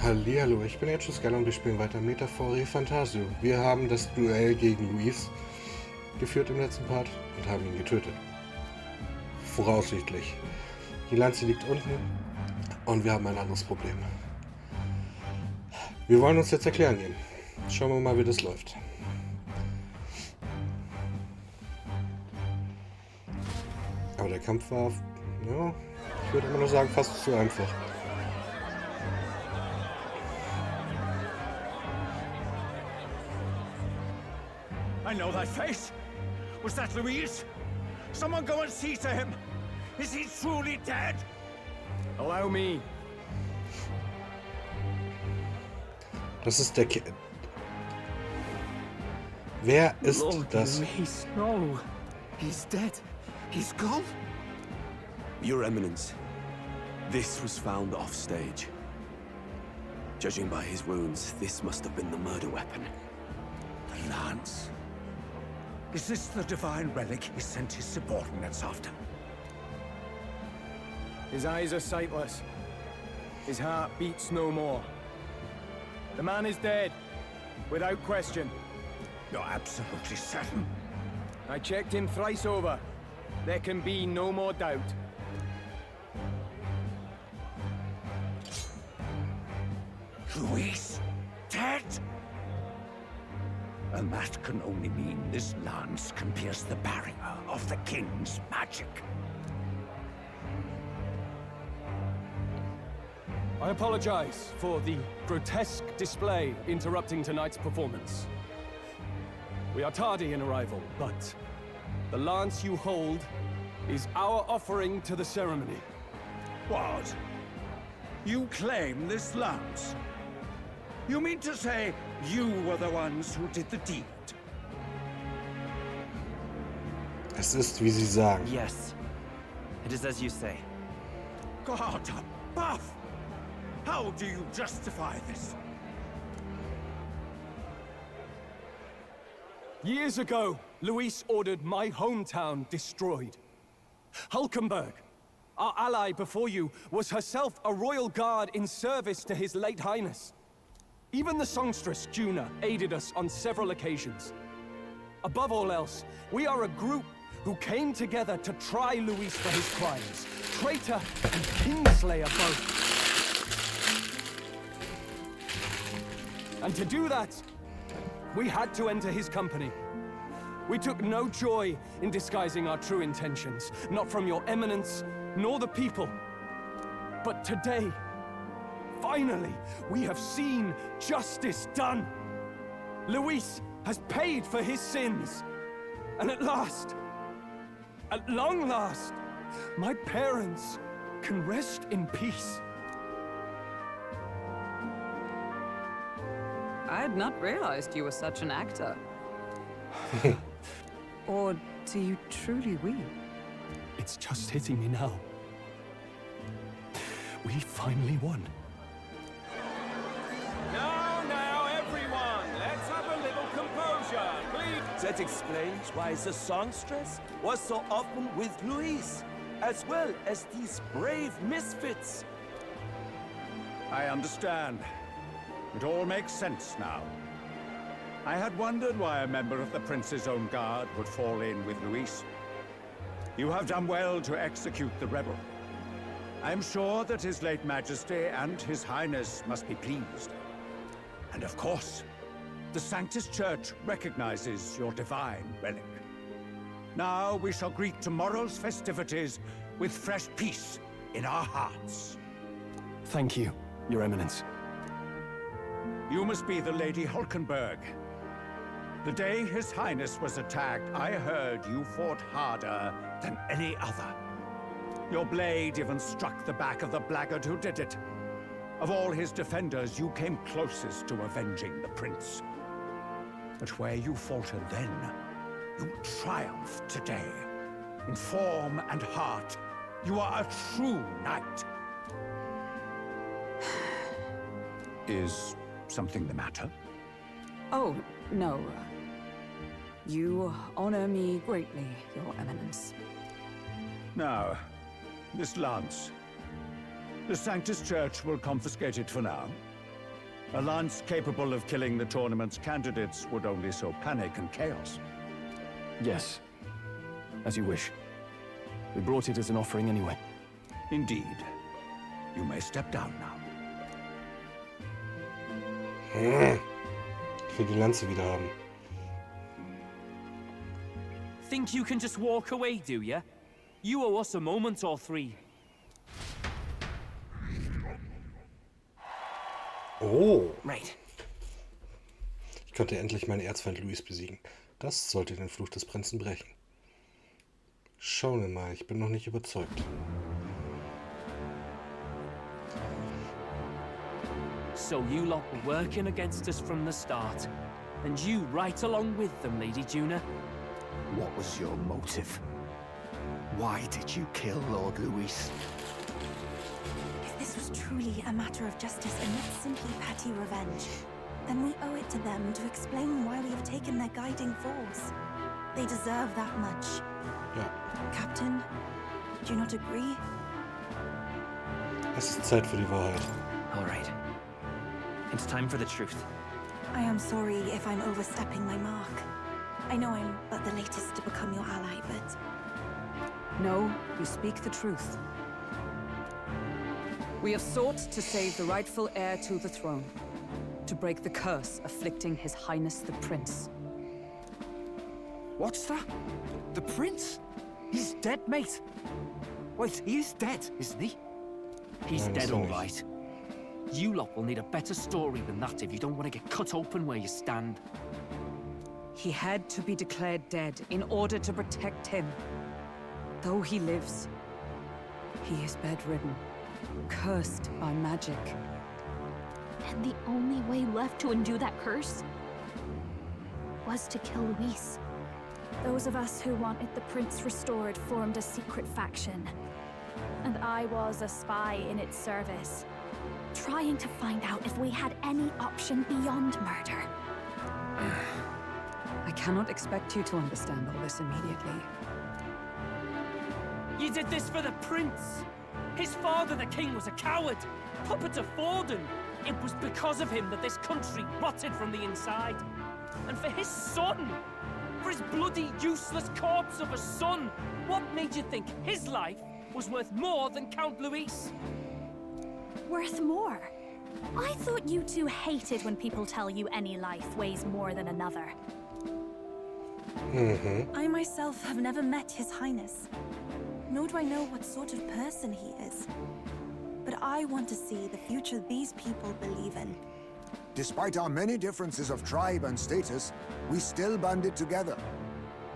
Hallihallo, ich bin jetzt Scaller und wir spielen weiter Re Fantazio. Wir haben das Duell gegen Luis geführt im letzten Part und haben ihn getötet. Voraussichtlich. Die Lanze liegt unten und wir haben ein anderes Problem. Wir wollen uns jetzt erklären gehen. Schauen wir mal, wie das läuft. Aber der Kampf war, ja, ich würde immer nur sagen, fast zu einfach. I know that face. Was that Louise? Someone go and see to him. Is he truly dead? Allow me. Das ist der Wer ist Lord das? Louis, no. He's dead. He's gone. Your Eminence, this was found off-stage. Judging by his wounds, this must have been the murder weapon. The lance? Is this the divine relic he sent his subordinates after? His eyes are sightless. His heart beats no more. The man is dead, without question. You're absolutely certain? I checked him thrice over. There can be no more doubt. Louise? Dead? And that can only mean this lance can pierce the barrier of the king's magic. I apologize for the grotesque display interrupting tonight's performance. We are tardy in arrival, but the lance you hold is our offering to the ceremony. What? You claim this lance? You mean to say you were the ones who did the deed? Es ist, wie Sie sagen. Yes. It is as you say. God above! How do you justify this? Years ago, Luis ordered my hometown destroyed. Hulkenberg, our ally before you, was herself a royal guard in service to his late highness. Even the songstress, Juna, aided us on several occasions. Above all else, we are a group who came together to try Luis for his crimes. Traitor and kingslayer both. And to do that, we had to enter his company. We took no joy in disguising our true intentions, not from your eminence, nor the people. But today, finally, we have seen justice done. Luis has paid for his sins. And at last, at long last, my parents can rest in peace. I had not realized you were such an actor. Or do you truly weep? It's just hitting me now. We finally won. Now, everyone, let's have a little composure, please. That explains why the songstress was so often with Luis, as well as these brave misfits. I understand. It all makes sense now. I had wondered why a member of the Prince's own guard would fall in with Luis. You have done well to execute the rebel. I am sure that His late Majesty and His Highness must be pleased. And of course, the Sanctus Church recognizes your divine relic. Now we shall greet tomorrow's festivities with fresh peace in our hearts. Thank you, Your Eminence. You must be the Lady Hulkenberg. The day His Highness was attacked, I heard you fought harder than any other. Your blade even struck the back of the blackguard who did it. Of all his defenders, you came closest to avenging the prince. But where you faltered then, you triumphed today. In form and heart, you are a true knight. Is something the matter? Oh, no. You honor me greatly, Your Eminence. Now, this lance. The Sanctus Church will confiscate it for now. A lance capable of killing the tournament's candidates would only sow panic and chaos. Yes. As you wish. We brought it as an offering anyway. Indeed. You may step down now. Ich will die Lanze wieder haben. Think you can just walk away, do ya? You owe us a moment or three. Oh! Right. Ich konnte endlich meinen Erzfeind Louis besiegen. Das sollte den Fluch des Prinzen brechen. Schauen wir mal, ich bin noch nicht überzeugt. So you lot were working against us from the start. And you right along with them, Lady Juna. What was your motive? Why did you kill Lord Louis? If this was truly a matter of justice and not simply petty revenge, then we owe it to them to explain why we have taken their guiding force. They deserve that much. Ja. Captain, do you not agree? Es ist Zeit für die Wahrheit. All right. It's time for the truth. I am sorry if I'm overstepping my mark. I know I'm but the latest to become your ally, but... No, you speak the truth. We have sought to save the rightful heir to the throne. To break the curse afflicting His Highness the Prince. What's that? The prince? He's dead, mate. Wait, he is dead, isn't he? He's Nein, dead, ist er all nicht. right. You lot will need a better story than that if you don't want to get cut open where you stand. He had to be declared dead in order to protect him. Though he lives, he is bedridden, cursed by magic. And the only way left to undo that curse was to kill Luis. Those of us who wanted the prince restored formed a secret faction. And I was a spy in its service, trying to find out if we had any option beyond murder. I cannot expect you to understand all this immediately. You did this for the prince. His father, the king, was a coward, puppet of Forden. It was because of him that this country rotted from the inside. And for his son, for his bloody, useless corpse of a son, what made you think his life was worth more than Count Luis? Worth more? I thought you two hated when people tell you any life weighs more than another. I myself have never met His Highness, nor do I know what sort of person he is. But I want to see the future these people believe in. Despite our many differences of tribe and status, we still banded together.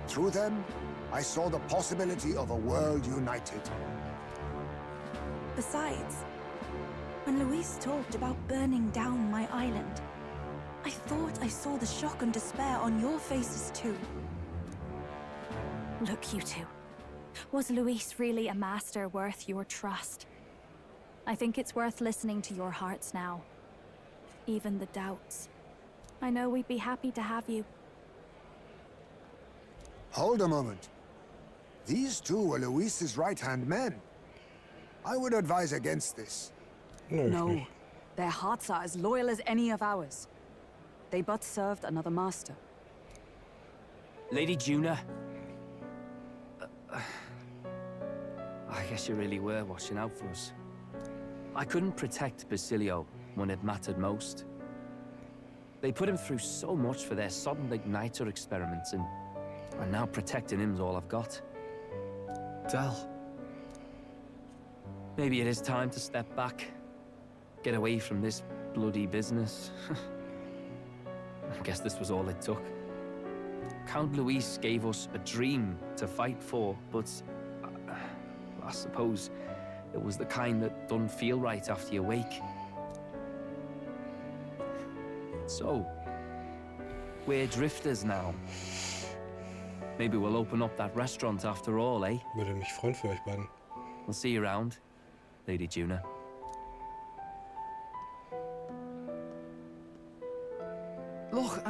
Through them, I saw the possibility of a world united. Besides, when Luis talked about burning down my island, I thought I saw the shock and despair on your faces too. Look, you two. Was Luis really a master worth your trust? I think it's worth listening to your hearts now. Even the doubts. I know we'd be happy to have you. Hold a moment. These two were Luis's right-hand men. I would advise against this. No, their hearts are as loyal as any of ours. They but served another master. Lady Juna. I guess you really were watching out for us. I couldn't protect Basilio when it mattered most. They put him through so much for their sudden igniter experiments, and now protecting him's all I've got. Del. Maybe it is time to step back. Get away from this bloody business. I guess this was all it took. Count Luis gave us a dream to fight for, but I suppose it was the kind that don't feel right after you wake. So, we're drifters now. Maybe we'll open up that restaurant after all, eh? Würde mich freuen für euch beiden. We'll see you around, Lady Juna. Look,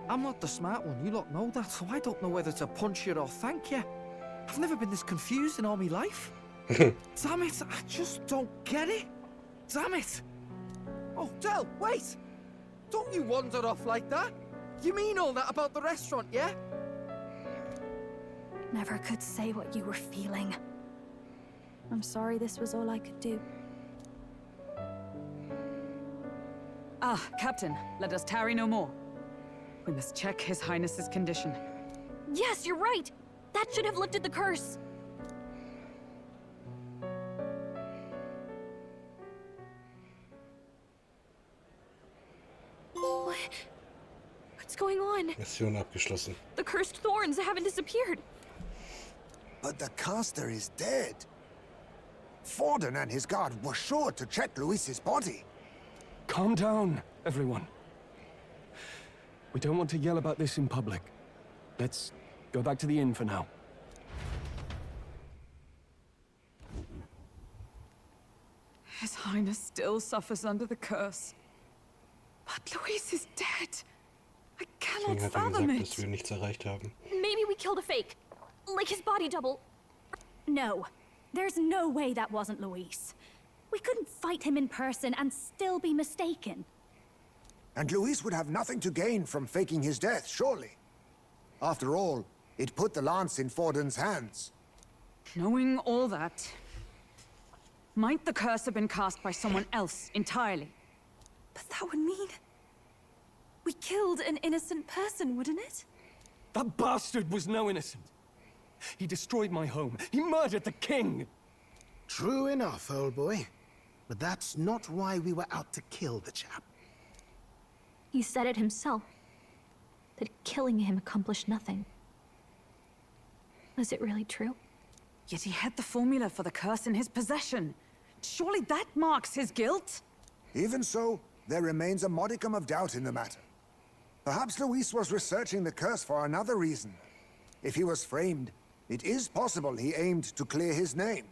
I'm not the smart one, you lot know that, so I don't know whether to punch you or thank you. I've never been this confused in all my life. Damn it, I just don't get it. Damn it. Oh, Del, wait! Don't you wander off like that! You mean all that about the restaurant, yeah? Never could say what you were feeling. I'm sorry this was all I could do. Ah, Captain, let us tarry no more. We must check His Highness's condition. Yes, you're right! That should have lifted the curse! What's going on? Mission abgeschlossen. The cursed thorns haven't disappeared. But the caster is dead. Forden and his guard were sure to check Luis's body. Calm down, everyone. We don't want to yell about this in public. Let's go back to the inn for now. His Highness still suffers under the curse. But Luis is dead. I cannot Deswegen hat er fathom gesagt, it. dass wir nichts erreicht haben. Maybe we killed a fake. Like his body double. No. There's no way that wasn't Luis. We couldn't fight him in person and still be mistaken. And Luis would have nothing to gain from faking his death, surely. After all, it put the lance in Forden's hands. Knowing all that, might the curse have been cast by someone else entirely? But that would mean... we killed an innocent person, wouldn't it? That bastard was no innocent. He destroyed my home. He murdered the king. True enough, old boy. But that's not why we were out to kill the chap. He said it himself. That killing him accomplished nothing. Was it really true? Yet he had the formula for the curse in his possession. Surely that marks his guilt? Even so, there remains a modicum of doubt in the matter. Perhaps Luis was researching the curse for another reason. If he was framed, it is possible he aimed to clear his name.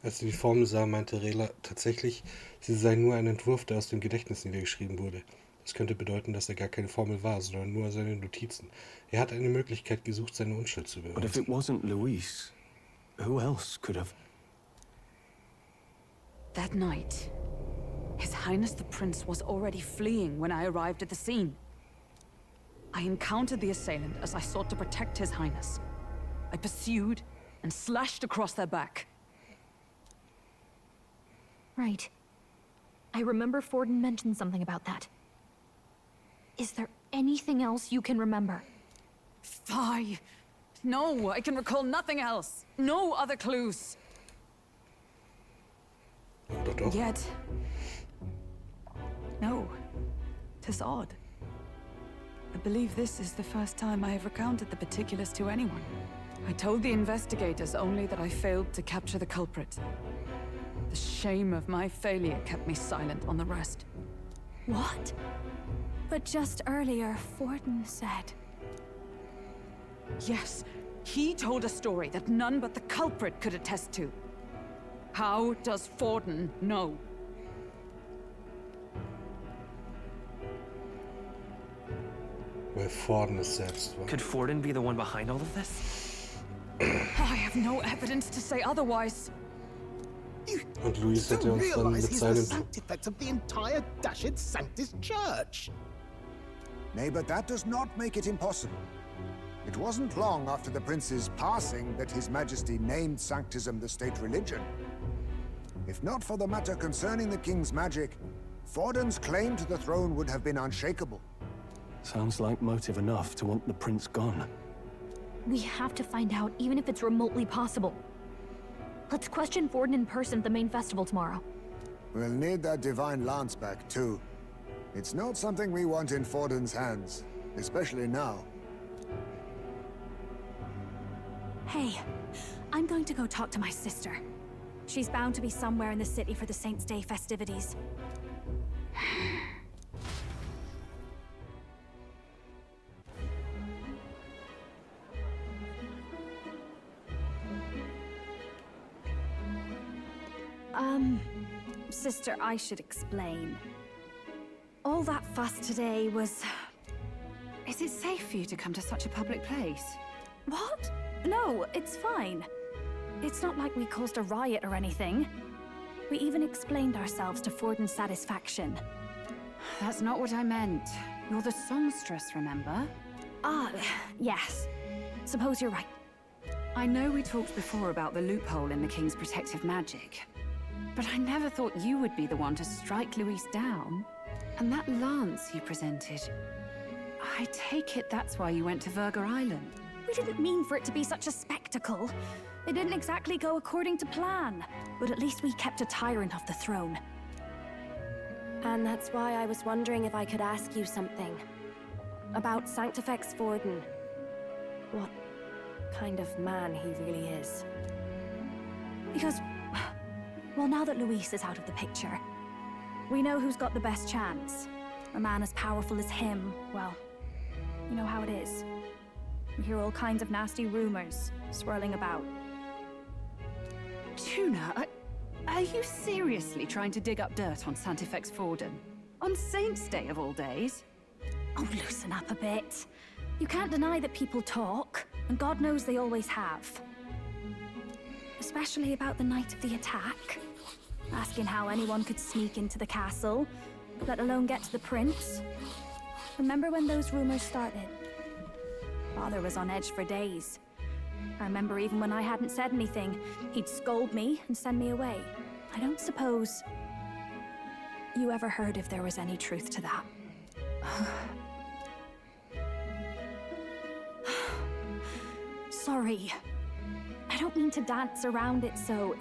Als sie die Formel sah, meinte Rela tatsächlich, sie sei nur ein Entwurf, der aus dem Gedächtnis niedergeschrieben wurde. Das könnte bedeuten, dass er gar keine Formel war, sondern nur seine Notizen. Er hat eine Möglichkeit gesucht, seine Unschuld zu beweisen. But if it wasn't Luis, who else could have? That night, His Highness the Prince was already fleeing when I arrived at the scene. I encountered the assailant as I sought to protect His Highness. I pursued and slashed across their back. Right. I remember Forden mentioned something about that. Is there anything else you can remember? Fie! No, I can recall nothing else. No other clues. Yet... no. 'Tis odd. I believe this is the first time I have recounted the particulars to anyone. I told the investigators only that I failed to capture the culprit. The shame of my failure kept me silent on the rest. What? But just earlier, Forden said... Yes, he told a story that none but the culprit could attest to. How does Forden know? Weil Forden es selbst war. Could Forden be the one behind all of this? I have no evidence to say otherwise. Und Luis hätte uns dann mit He's the seinem... sanctifex of the entire Dashit Sanctus Church. Nay, but that does not make it impossible. It wasn't long after the prince's passing that His Majesty named Sanctism the state religion. If not for the matter concerning the king's magic, Forden's claim to the throne would have been unshakable. Sounds like motive enough to want the prince gone. We have to find out, even if it's remotely possible. Let's question Forden in person at the main festival tomorrow. We'll need that divine lance back, too. It's not something we want in Forden's hands, especially now. Hey, I'm going to go talk to my sister. She's bound to be somewhere in the city for the Saints' Day festivities. Sister, I should explain. All that fuss today was... Is it safe for you to come to such a public place? What? No, it's fine. It's not like we caused a riot or anything. We even explained ourselves to Forden's satisfaction. That's not what I meant. You're the songstress, remember? Ah, yes. Suppose you're right. I know we talked before about the loophole in the King's protective magic, but I never thought you would be the one to strike Luis down. And that lance you presented, I take it that's why you went to Virga Island. We didn't mean for it to be such a spectacle. It didn't exactly go according to plan, but at least we kept a tyrant off the throne. And that's why I was wondering if I could ask you something. About Sanctifex Forden. What kind of man he really is. Because, well, now that Luis is out of the picture, we know who's got the best chance. A man as powerful as him, well, you know how it is. We hear all kinds of nasty rumors swirling about. Tuna, are you seriously trying to dig up dirt on Sanctifex Forden? On Saint's Day of all days? Oh, loosen up a bit. You can't deny that people talk, and God knows they always have. Especially about the night of the attack. Asking how anyone could sneak into the castle, let alone get to the prince. Remember when those rumors started? Father was on edge for days. I remember even when I hadn't said anything, he'd scold me and send me away. I don't suppose you ever heard if there was any truth to that. Sorry. I don't mean to dance around it, so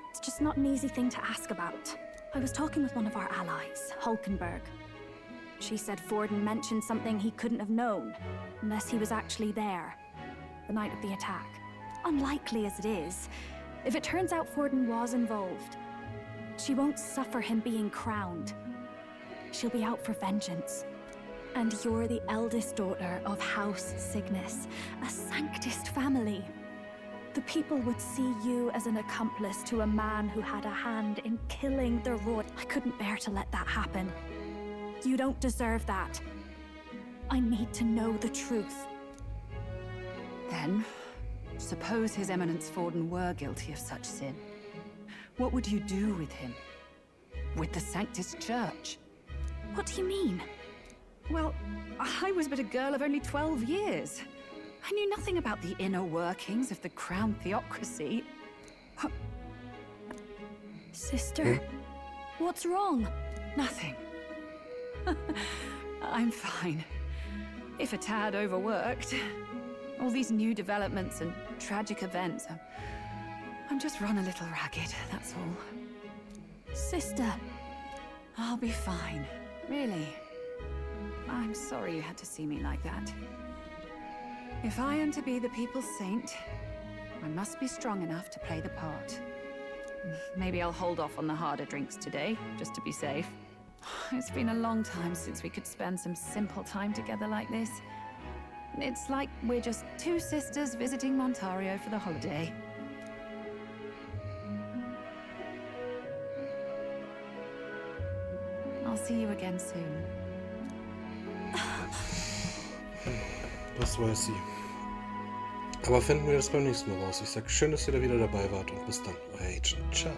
it's just not an easy thing to ask about. I was talking with one of our allies, Hulkenberg. She said Forden mentioned something he couldn't have known, unless he was actually there, the night of the attack. Unlikely as it is, if it turns out Forden was involved, she won't suffer him being crowned. She'll be out for vengeance. And you're the eldest daughter of House Cygnus, a Sanctist family. The people would see you as an accomplice to a man who had a hand in killing the Roy. I couldn't bear to let that happen. You don't deserve that. I need to know the truth. Then, suppose His Eminence Forden were guilty of such sin. What would you do with him? With the Sanctist Church? What do you mean? Well, I was but a girl of only 12 years. I knew nothing about the inner workings of the crown theocracy. Sister, what's wrong? Nothing. I'm fine. If a tad overworked. All these new developments and tragic events. I'm just run a little ragged, that's all. Sister. I'll be fine. Really. I'm sorry you had to see me like that. If I am to be the people's saint, I must be strong enough to play the part. Maybe I'll hold off on the harder drinks today, just to be safe. It's been a long time since we could spend some simple time together like this. It's like we're just two sisters visiting Montario for the holiday. I'll see you again soon. Das weiß sie. Aber finden wir das beim nächsten Mal raus. Ich sag schön, dass ihr da wieder dabei wart und bis dann. Euer Agent. Ciao.